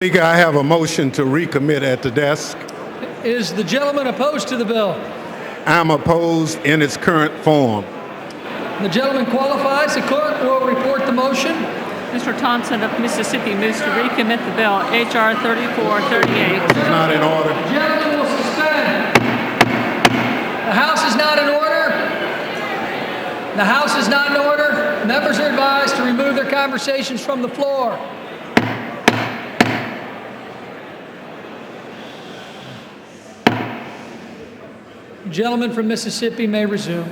Speaker, I have a motion to recommit at the desk. Is the gentleman opposed to the bill? I'm opposed in its current form. The gentleman qualifies. The clerk will report the motion. Mr. Thompson of Mississippi moves to recommit the bill, H.R. 3438. It's not in order. The gentleman will suspend. The House is not in order. The House is not in order. Members are advised to remove their conversations from the floor. The gentleman from Mississippi may resume.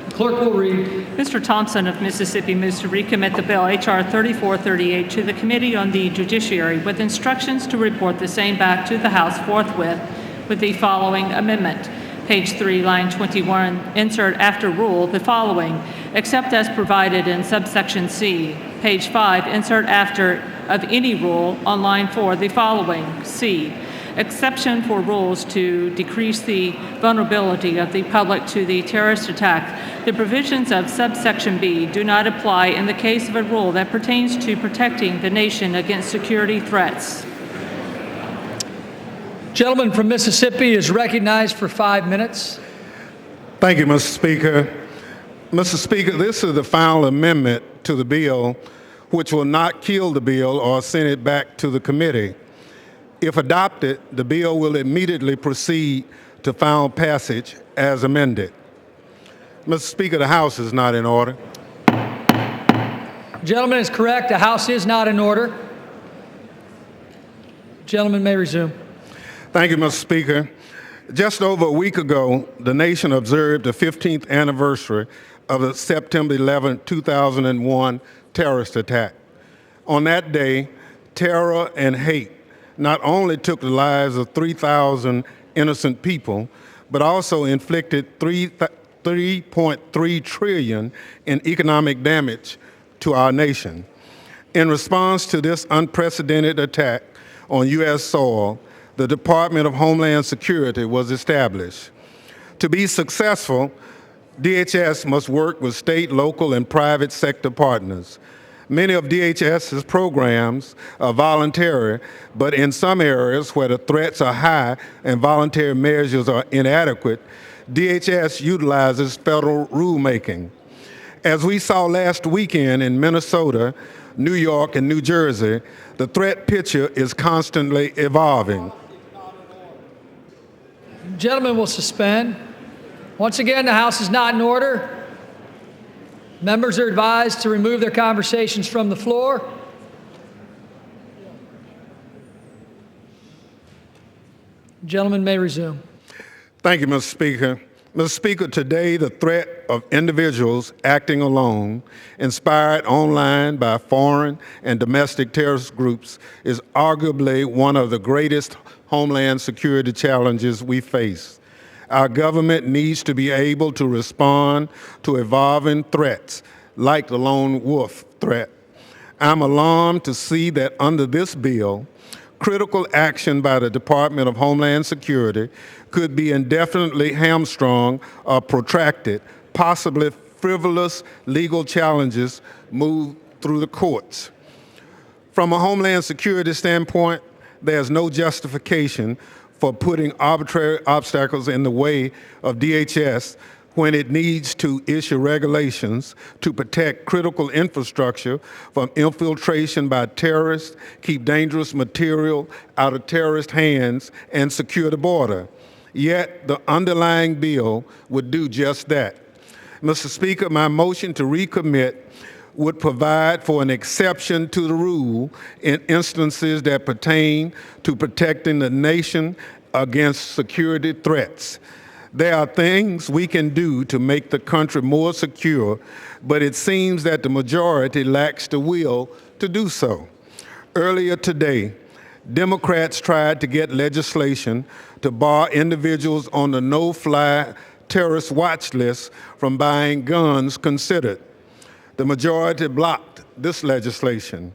The clerk will read. Mr. Thompson of Mississippi moves to recommit the bill, H.R. 3438, to the Committee on the Judiciary with instructions to report the same back to the House forthwith with the following amendment. Page 3, line 21, insert after rule the following, except as provided in subsection C. Page 5, insert after of any rule on line 4 the following, C. Exception for rules to decrease the vulnerability of the public to the terrorist attack. The provisions of subsection B do not apply in the case of a rule that pertains to protecting the nation against security threats. Gentleman from Mississippi is recognized for 5 minutes. Thank you, Mr. Speaker. Mr. Speaker, this is the final amendment to the bill, which will not kill the bill or send it back to the committee. If adopted, the bill will immediately proceed to final passage as amended. Mr. Speaker, the House is not in order. Gentleman is correct. The House is not in order. Gentleman may resume. Thank you, Mr. Speaker. Just over a week ago, the nation observed the 15th anniversary of the September 11, 2001 terrorist attack. On that day, terror and hate not only took the lives of 3,000 innocent people, but also inflicted 3.3 trillion in economic damage to our nation. In response to this unprecedented attack on U.S. soil, the Department of Homeland Security was established. To be successful, DHS must work with state, local, and private sector partners. Many of DHS's programs are voluntary, but in some areas where the threats are high and voluntary measures are inadequate, DHS utilizes federal rulemaking. As we saw last weekend in Minnesota, New York, and New Jersey, the threat picture is constantly evolving. Gentleman will suspend. Once again, the House is not in order. Members are advised to remove their conversations from the floor. Gentleman may resume. Thank you, Mr. Speaker. Mr. Speaker, today the threat of individuals acting alone, inspired online by foreign and domestic terrorist groups, is arguably one of the greatest homeland security challenges we face. Our government needs to be able to respond to evolving threats like the lone wolf threat. I'm alarmed to see that under this bill, critical action by the Department of Homeland Security could be indefinitely hamstrung or protracted, possibly frivolous legal challenges moved through the courts. From a Homeland Security standpoint, there's no justification for putting arbitrary obstacles in the way of DHS when it needs to issue regulations to protect critical infrastructure from infiltration by terrorists, keep dangerous material out of terrorist hands, and secure the border. Yet the underlying bill would do just that. Mr. Speaker, my motion to recommit would provide for an exception to the rule in instances that pertain to protecting the nation against security threats. There are things we can do to make the country more secure, but it seems that the majority lacks the will to do so. Earlier today, Democrats tried to get legislation to bar individuals on the no-fly terrorist watch list from buying guns considered. The majority blocked this legislation.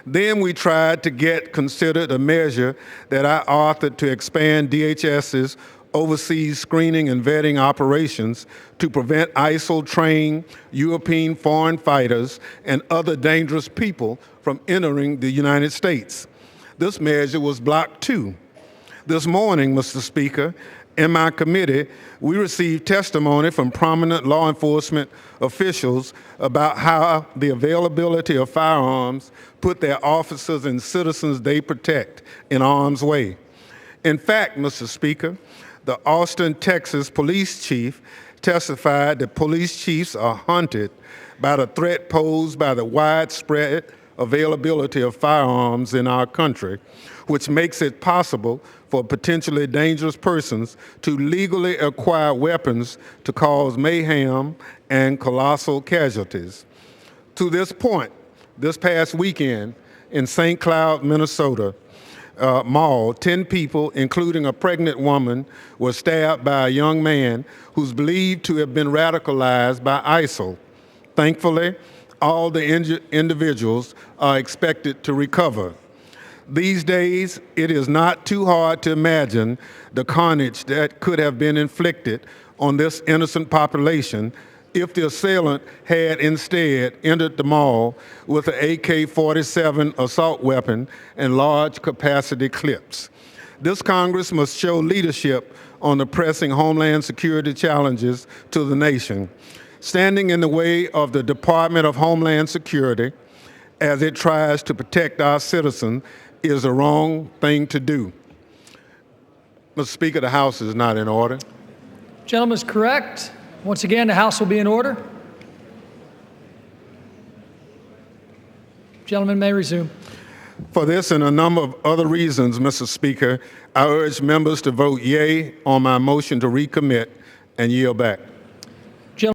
Then we tried to get considered a measure that I authored to expand DHS's overseas screening and vetting operations to prevent ISIL-trained European foreign fighters and other dangerous people from from entering the United States. This measure was blocked too. This morning, Mr. Speaker, in my committee, we received testimony from prominent law enforcement officials about how the availability of firearms put their officers and citizens they protect in harm's way. In fact, Mr. Speaker, the Austin, Texas police chief testified that police chiefs are haunted by the threat posed by the widespread availability of firearms in our country, which makes it possible for potentially dangerous persons to legally acquire weapons to cause mayhem and colossal casualties. To this point, this past weekend in St. Cloud, Minnesota, mall, 10 people, including a pregnant woman, were stabbed by a young man who's believed to have been radicalized by ISIL. Thankfully, all the individuals are expected to recover. These days, it is not too hard to imagine the carnage that could have been inflicted on this innocent population if the assailant had instead entered the mall with an AK-47 assault weapon and large capacity clips. This Congress must show leadership on the pressing Homeland Security challenges to the nation. Standing in the way of the Department of Homeland Security as it tries to protect our citizens is the wrong thing to do. Mr. Speaker, the House is not in order. Gentleman is correct. Once again, the House will be in order. Gentleman may resume. For this and a number of other reasons, Mr. Speaker, I urge members to vote yea on my motion to recommit and yield back.